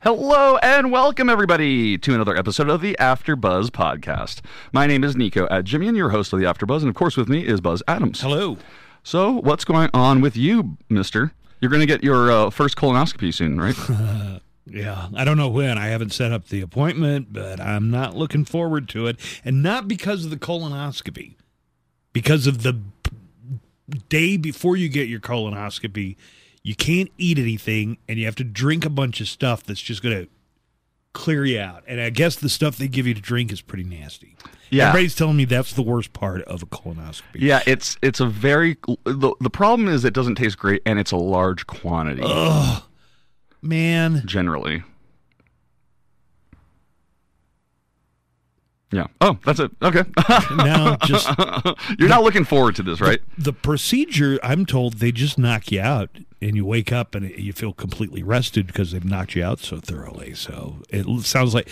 Hello and welcome everybody to another episode of the After Buzz podcast. My name is Nico at Jimmy and your host of the After Buzz, and of course with me is Buzz Adams. Hello. So what's going on with you, mister? You're going to get your first colonoscopy soon, right? Yeah, I don't know when. I haven't set up the appointment, but I'm not looking forward to it. And not because of the colonoscopy. Because of the day before you get your colonoscopy, you can't eat anything, and you have to drink a bunch of stuff that's just going to clear you out. And I guess the stuff they give you to drink is pretty nasty. Yeah. Everybody's telling me that's the worst part of a colonoscopy. Yeah, it's a very... The problem is it doesn't taste great, and it's a large quantity. Ugh, man. Generally. Yeah. Oh, that's it. Okay. Now, just... You're not looking forward to this, right? The procedure, I'm told, they just knock you out, and you wake up and you feel completely rested because they've knocked you out so thoroughly. So it sounds like...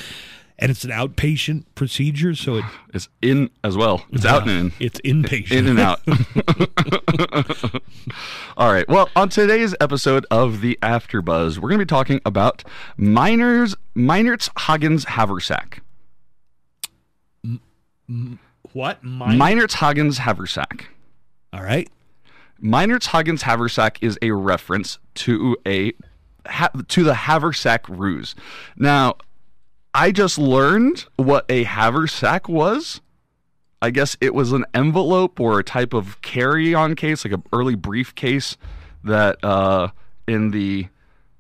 And it's an outpatient procedure, so it's in as well. It's out and in. It's inpatient. In and out. All right. Well, on today's episode of the After Buzz, we're going to be talking about Meinertzhagen's Haversack. What? Meinertzhagen's Haversack. All right. Meinertzhagen's Haversack is a reference to the Haversack ruse. Now, I just learned what a haversack was. I guess it was an envelope or a type of carry-on case, like an early briefcase that in the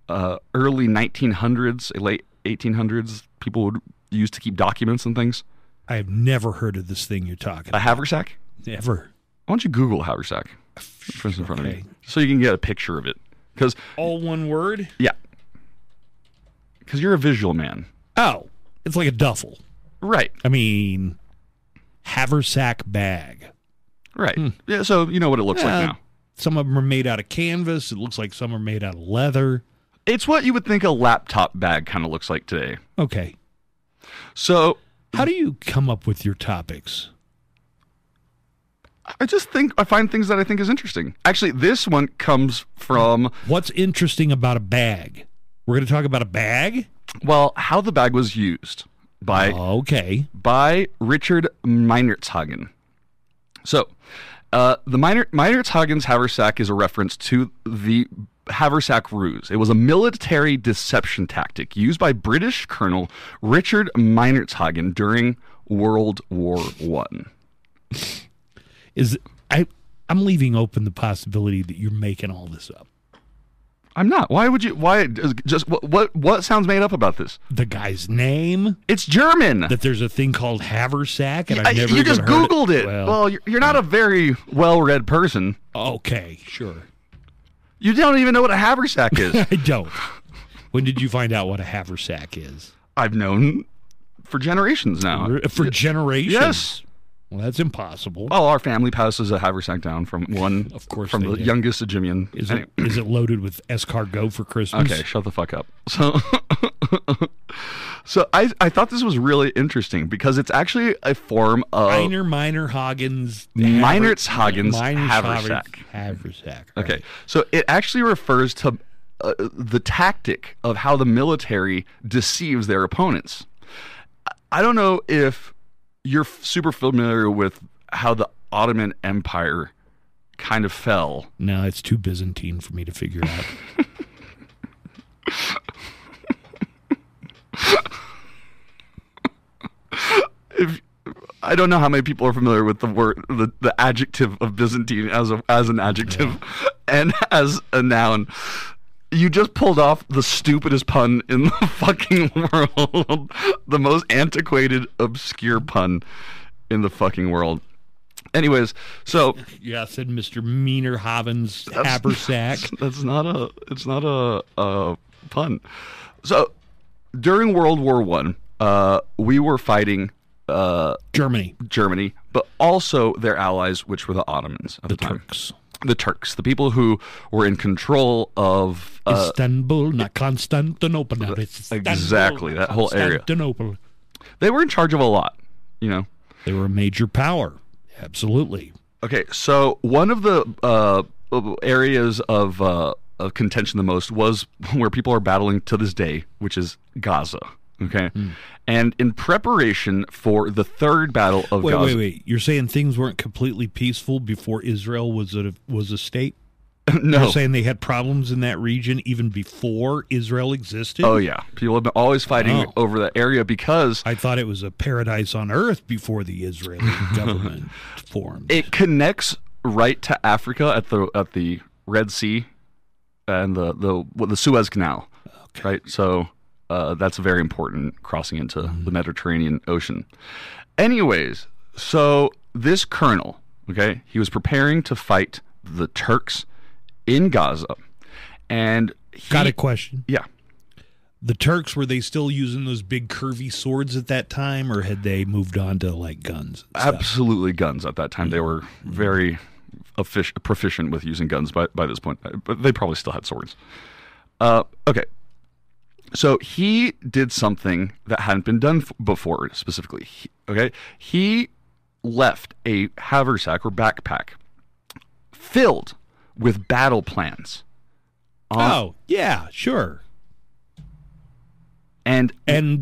early 1900s, late 1800s, people would use to keep documents and things. I have never heard of this thing you're talking about. A haversack? Never. Why don't you Google haversack? It's in front of me, so you can get a picture of it. Because all one word? Yeah. Because you're a visual man. Oh, it's like a duffel. Right. I mean, haversack bag. Right. Yeah, so you know what it looks like now. Some of them are made out of canvas. It looks like some are made out of leather. It's what you would think a laptop bag kind of looks like today. Okay. So, how do you come up with your topics? I find things that I think is interesting. Actually, this one comes from... What's interesting about a bag? We're going to talk about a bag? Well, how the bag was used by Richard Meinertzhagen. So, the Meinertzhagen's Haversack is a reference to the Haversack ruse. It was a military deception tactic used by British Colonel Richard Meinertzhagen during World War I. I'm leaving open the possibility that you're making all this up. I'm not. Why would you? Why? Just what sounds made up about this? The guy's name? It's German. That there's a thing called haversack, and I've never You just even heard Googled it. Well, you're not a very well-read person. Okay, sure. You don't even know what a haversack is. I don't. When did you find out what a haversack is? I've known for generations now. For generations? Yes. Well, that's impossible. Oh, our family passes a haversack down from one, of course, from the youngest to Jimian. Is it loaded with escargot for Christmas? Okay, shut the fuck up. So I thought this was really interesting because it's actually a form of Meinertzhagen's Haversack. Haversack. Right. Okay, so it actually refers to the tactic of how the military deceives their opponents. I don't know if you're super familiar with how the Ottoman Empire kind of fell. No, it's too Byzantine for me to figure out. I don't know how many people are familiar with the word, the adjective of Byzantine as an adjective and as a noun. You just pulled off the stupidest pun in the fucking world. The most antiquated, obscure pun in the fucking world. Anyways, so... Yeah, I said Mr. Meinertzhagen's haversack. It's not a pun. So, during World War I, we were fighting... Germany, but also their allies, which were the Ottomans at the time. The Turks, the people who were in control of Istanbul, not Constantinople. No, exactly, that whole area. Constantinople. They were in charge of a lot, you know. They were a major power, absolutely. Okay, so one of the areas of of contention the most was where people are battling to this day, which is Gaza. Okay, and in preparation for the third battle of Gaza. Wait. You're saying things weren't completely peaceful before Israel was a state? No. You're saying they had problems in that region even before Israel existed? Oh, yeah. People have been always fighting over that area because... I thought it was a paradise on earth before the Israeli government formed. It connects right to Africa at the Red Sea and the Suez Canal. Okay. Right? So that's very important, crossing into the Mediterranean Ocean. Anyways, so this colonel, okay, he was preparing to fight the Turks in Gaza, and got a question. Yeah, the Turks, were they still using those big curvy swords at that time, or had they moved on to like guns? Absolutely, guns at that time. They were very proficient with using guns by this point, but they probably still had swords. Okay, so he did something that hadn't been done before. Specifically, he left a haversack or backpack filled with battle plans. Oh, yeah, sure. And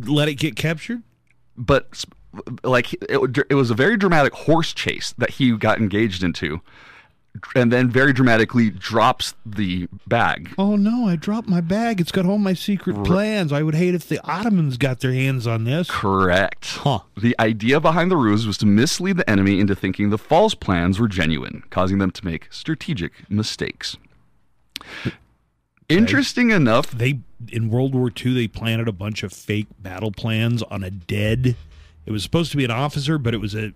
let it get captured? But like it was a very dramatic horse chase that he got engaged into, and then very dramatically drops the bag. Oh no, I dropped my bag. It's got all my secret plans. I would hate if the Ottomans got their hands on this. Correct. Huh. The idea behind the ruse was to mislead the enemy into thinking the false plans were genuine, causing them to make strategic mistakes. Okay. Interesting enough, in World War II, they planted a bunch of fake battle plans on a dead. It was supposed to be an officer, but it was an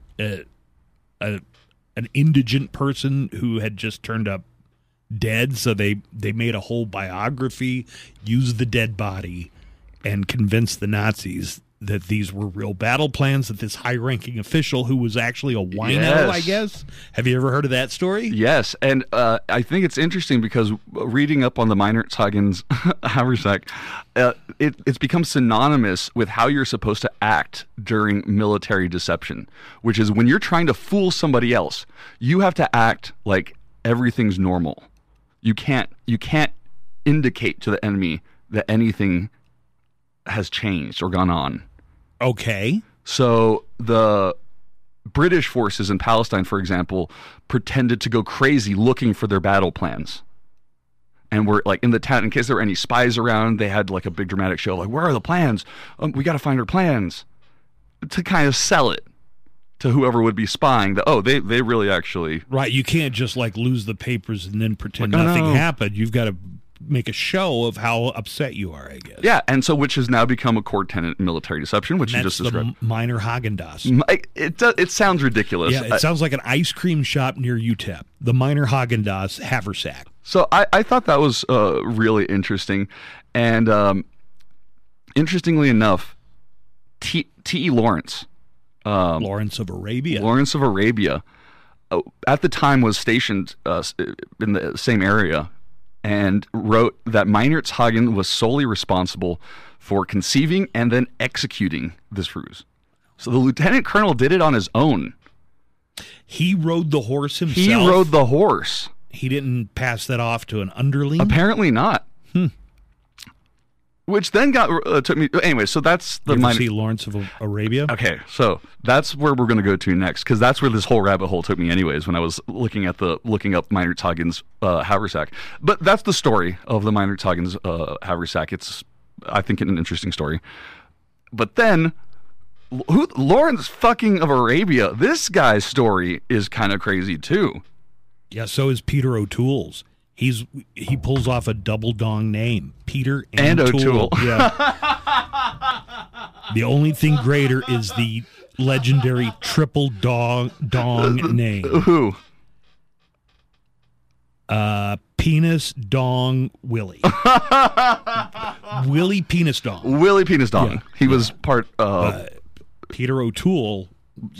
indigent person who had just turned up dead. So they made a whole biography, used the dead body, and convinced the Nazis that these were real battle plans, that this high-ranking official, who was actually a wino, yes. I guess. Have you ever heard of that story? Yes, and I think it's interesting because reading up on the Meinertzhagen's Haversack, it's become synonymous with how you're supposed to act during military deception, which is when you're trying to fool somebody else, you have to act like everything's normal. You can't indicate to the enemy that anything has changed or gone on. Okay. So the British forces in Palestine, for example, pretended to go crazy looking for their battle plans. And were like in the town, in case there were any spies around, they had like a big dramatic show, like, where are the plans? We got to find our plans. To kind of sell it to whoever would be spying that, they really actually... Right, you can't just like lose the papers and then pretend nothing happened. You've got to make a show of how upset you are, I guess. Yeah, and so which has now become a core tenet in military deception, which you just described. The Meinertzhagen. It sounds ridiculous. Yeah, it sounds like an ice cream shop near UTEP. The Meinertzhagen Haversack. So I thought that was really interesting, and interestingly enough, T.E. Lawrence. Lawrence of Arabia. Lawrence of Arabia, at the time was stationed in the same area, and wrote that Meinertzhagen was solely responsible for conceiving and then executing this ruse. So the lieutenant colonel did it on his own. He rode the horse himself? He rode the horse. He didn't pass that off to an underling? Apparently not. Which then took me... Anyway, so that's the... You ever see Lawrence of Arabia? Okay, so that's where we're going to go to next, because that's where this whole rabbit hole took me anyways, when I was looking up Meinertzhagen's Haversack. But that's the story of the Meinertzhagen's Haversack. It's, I think, an interesting story. But then, Lawrence fucking of Arabia, this guy's story is kind of crazy too. Yeah, so is Peter O'Toole's. He pulls off a double dong name, Peter and O'Toole. Yeah. The only thing greater is the legendary triple dong name. Who? Penis Dong Willie. Willie Penis Dong. Willie Penis Dong. Yeah. He was part Peter O'Toole,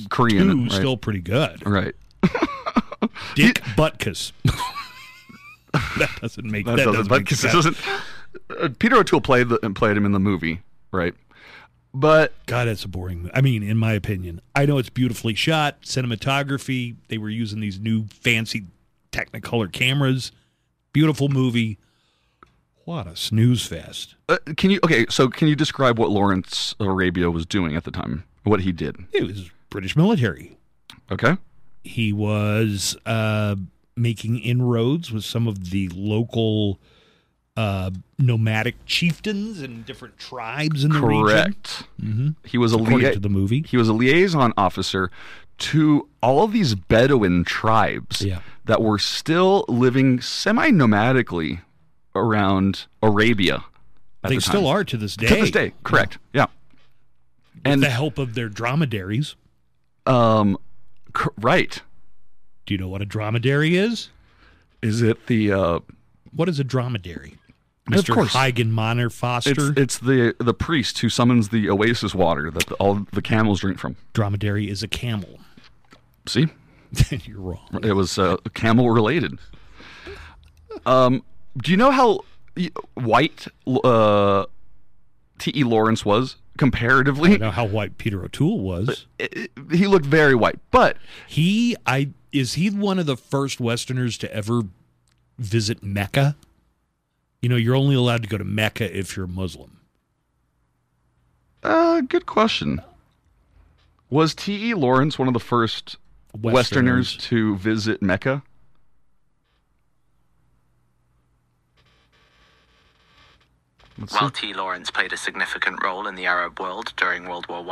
Korean, right? Still pretty good. Right. Dick Butkus. That doesn't make sense. Peter O'Toole played him in the movie, right? But God, it's a boring movie. I mean, in my opinion, I know it's beautifully shot, cinematography. They were using these new fancy Technicolor cameras. Beautiful movie, What a snooze fest. Can you describe what Lawrence Arabia was doing at the time? What he did? It was British military. Okay. He was making inroads with some of the local nomadic chieftains and different tribes in the region. Correct. Mm-hmm. He was According to the movie. He was a liaison officer to all of these Bedouin tribes that were still living semi-nomadically around Arabia. They still are to this day. To this day, correct. Yeah. With the help of their dromedaries. Right. Do you know what a dromedary is? Is it the... What is a dromedary? Mr. Of course. Huygen Monner Foster? It's the priest who summons the oasis water that all the camels drink from. Dromedary is a camel. See? You're wrong. It was camel related. Do you know how white T.E. Lawrence was comparatively? I know how white Peter O'Toole was. He looked very white, but is he one of the first Westerners to ever visit Mecca? You know, you're only allowed to go to Mecca if you're Muslim. Good question. Was T.E. Lawrence one of the first Westerners to visit Mecca? While T. Lawrence played a significant role in the Arab world during World War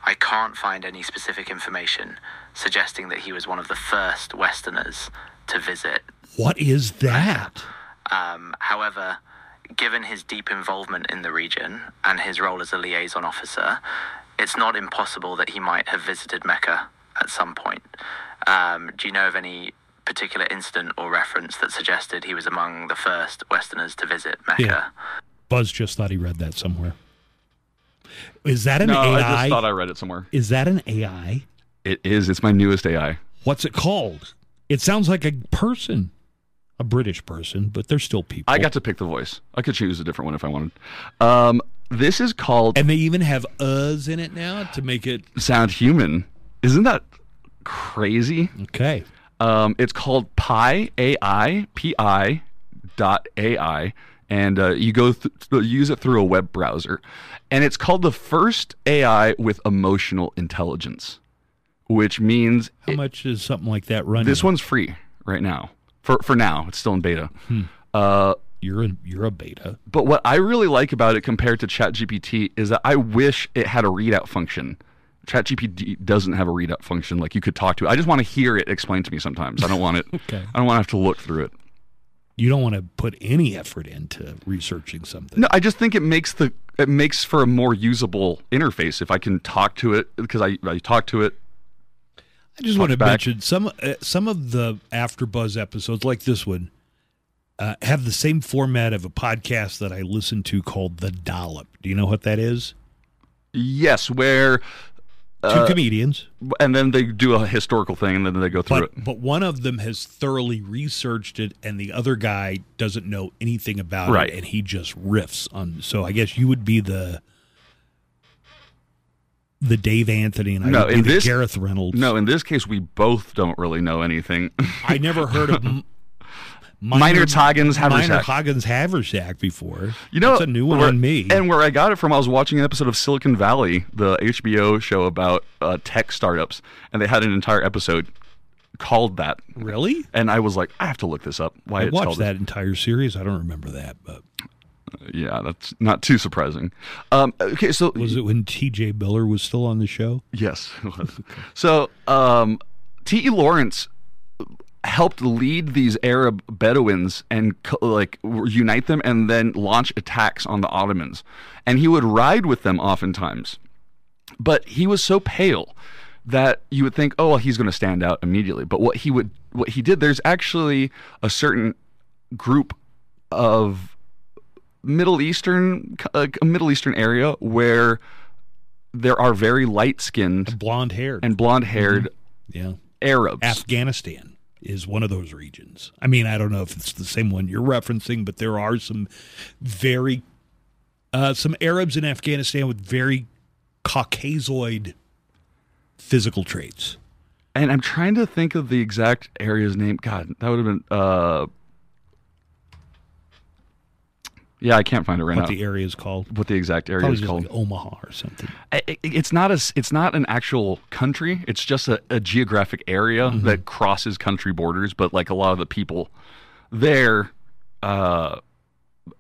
I can't find any specific information suggesting that he was one of the first Westerners to visit. What is that? However, given his deep involvement in the region and his role as a liaison officer, it's not impossible that he might have visited Mecca at some point. Do you know of any particular incident or reference that suggested he was among the first Westerners to visit Mecca? Yeah. Buzz just thought he read that somewhere. Is that an AI? No, I just thought I read it somewhere. Is that an AI? It is. It's my newest AI. What's it called? It sounds like a person. A British person, but they're still people. I got to pick the voice. I could choose a different one if I wanted. This is called... And they even have "us" in it now to make it... sound human. Isn't that crazy? Okay. It's called Pi, AI, P-I .ai, and you go use it through a web browser. And it's called the first AI with emotional intelligence, which means... How much is something like that running? This one's free right now. For now, it's still in beta. You're a beta. But what I really like about it compared to ChatGPT is that I wish it had a readout function. ChatGPT doesn't have a readout function like you could talk to it. I just want to hear it explained to me sometimes. I don't want it. Okay. I don't want to have to look through it. You don't want to put any effort into researching something. No, I just think it makes for a more usable interface if I can talk to it, because I talk to it. I just want to mention some of the After Buzz episodes, like this one, have the same format of a podcast that I listen to called The Dollop. Do you know what that is? Yes, where two comedians, and then they do a historical thing, and then they go through it. But one of them has thoroughly researched it, and the other guy doesn't know anything about it, and he just riffs on. So I guess you would be the Dave Anthony, and I would be the Gareth Reynolds. No, in this case, we both don't really know anything. I never heard of Meinertzhagen's Haversack. Meinertzhagen's Haversack before. You know, that's a new one on me. And where I got it from, I was watching an episode of Silicon Valley, the HBO show about tech startups, and they had an entire episode called that. Really? And I was like, I have to look this up. Why I it's watched called that entire series. I don't remember that, but yeah, that's not too surprising. Okay, so was it when T.J. Miller was still on the show? Yes, it was. So T.E. Lawrence helped lead these Arab Bedouins and unite them and then launch attacks on the Ottomans. And he would ride with them oftentimes. But he was so pale that you would think, oh, well, he's going to stand out immediately. But what he did, there's actually a certain group of a Middle Eastern area where there are very light-skinned blonde-haired mm-hmm. Arabs. Afghanistan is one of those regions. I mean, I don't know if it's the same one you're referencing, but there are some some Arabs in Afghanistan with very Caucasoid physical traits. And I'm trying to think of the exact area's name. God, that would have been Yeah, I can't find it right what now. the area is called. What the exact area Probably is just called. like Omaha or something. It's not an actual country. It's just a geographic area that crosses country borders. But like a lot of the people there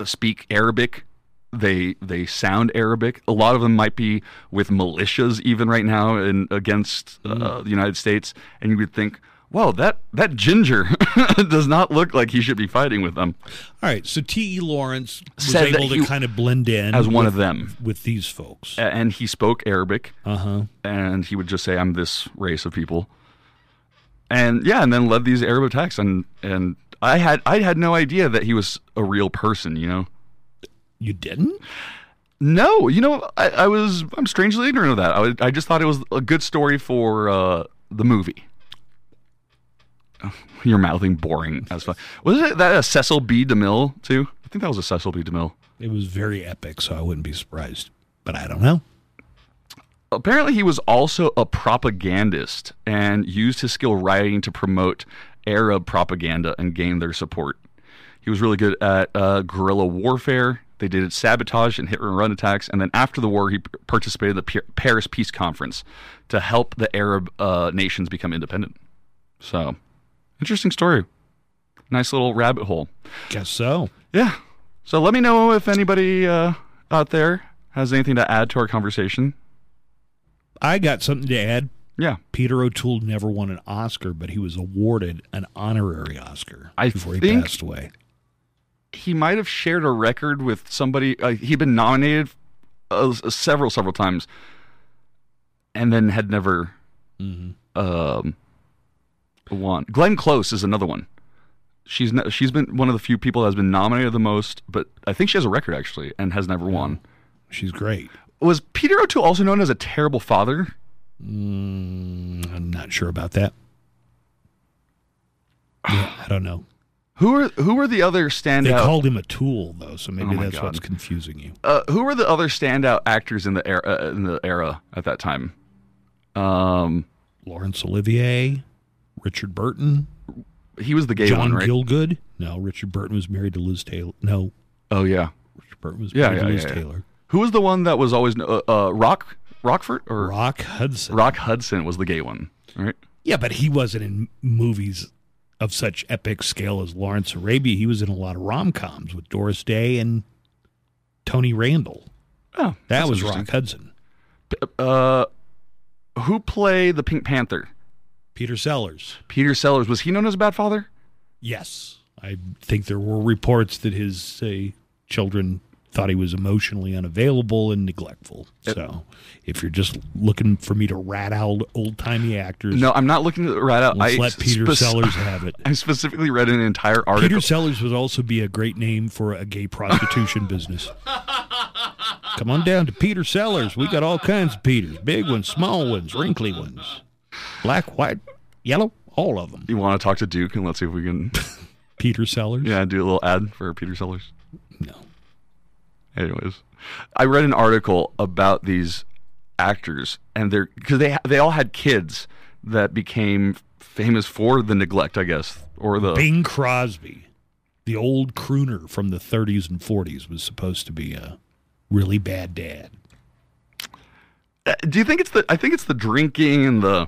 speak Arabic. They sound Arabic. A lot of them might be with militias even right now against the United States. And you would think, whoa, that ginger does not look like he should be fighting with them. All right, so T.E. Lawrence was Said that able to kind of blend in as one of them with these folks. And he spoke Arabic. Uh-huh. And he would just say, I'm this race of people. And and then led these Arab attacks. And I had no idea that he was a real person, you know? You didn't? No, I'm strangely ignorant of that. I just thought it was a good story for the movie. Oh, you're mouthing boring as fuck. Was it that a Cecil B. DeMille too? I think that was a Cecil B. DeMille. It was very epic, so I wouldn't be surprised. But I don't know. Apparently, he was also a propagandist and used his skill writing to promote Arab propaganda and gain their support. He was really good at guerrilla warfare. They did sabotage and hit and run attacks, and then after the war, he participated in the Paris Peace Conference to help the Arab nations become independent. So, interesting story. Nice little rabbit hole. Guess so. Yeah. So let me know if anybody out there has anything to add to our conversation. I got something to add. Yeah. Peter O'Toole never won an Oscar, but he was awarded an honorary Oscar before he think passed away. He might have shared a record with somebody. He'd been nominated several times, and then had never won. Glenn Close is another one. She's been one of the few people that has been nominated the most, but I think she has a record actually, and has never won. She's great. Was Peter O'Toole also known as a terrible father? I'm not sure about that. Yeah, I don't know. Who were the other standout? They called him a tool, though, so maybe my that's God. what's confusing you. Who were the other standout actors in the era at that time? Laurence Olivier, Richard Burton. He was the gay John one, right? Gielgud. No, Richard Burton was married to Liz Taylor. No, Oh yeah. Richard Burton was married to Liz Taylor. Who was the one that was always Rockford or Rock Hudson. Rock Hudson was the gay one, right? Yeah, but he wasn't in movies of such epic scale as Lawrence Arabia. He was in a lot of rom-coms with Doris Day and Tony Randall. Oh, That that's was interesting. Rock Hudson. Who played the Pink Panther? Peter Sellers. Peter Sellers. Was he known as a bad father? Yes. I think there were reports that his children thought he was emotionally unavailable and neglectful. So if you're just looking for me to rat out old-timey actors, No, I'm not looking to rat out. let's let Peter Sellers have it. I specifically read an entire article. Peter Sellers would also be a great name for a gay prostitution business. Come on down to Peter Sellers. We got all kinds of Peters. Big ones, small ones, wrinkly ones. Black, white, yellow, all of them. You want to talk to Duke and let's see if we can Peter Sellers? do a little ad for Peter Sellers? No. Anyways, I read an article about these actors, and they all had kids that became famous for the neglect, I guess, or the Bing Crosby, the old crooner from the 30s and 40s, was supposed to be a really bad dad. Do you think I think it's the drinking and the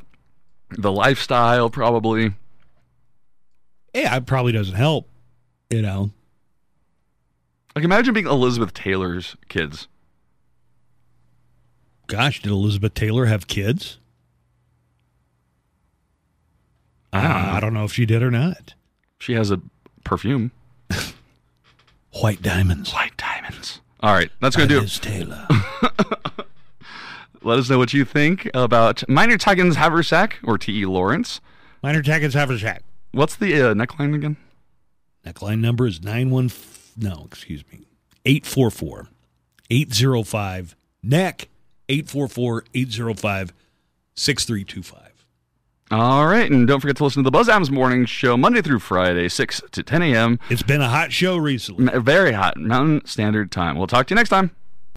lifestyle, probably. Yeah, it probably doesn't help, you know. Like, imagine being Elizabeth Taylor's kids. Gosh, did Elizabeth Taylor have kids? I don't know if she did or not. She has a perfume. White diamonds. White diamonds. All right, that's going to do it. Liz Taylor. Let us know what you think about Meinertzhagen's Haversack or T.E. Lawrence. Meinertzhagen's Haversack. What's the neckline again? Neckline number is 844-805 neck 844-805-6325. All right, and don't forget to listen to the Buzz Adams Morning Show Monday through Friday, 6 to 10 a.m. It's been a hot show recently. Very hot, Mountain Standard Time. We'll talk to you next time.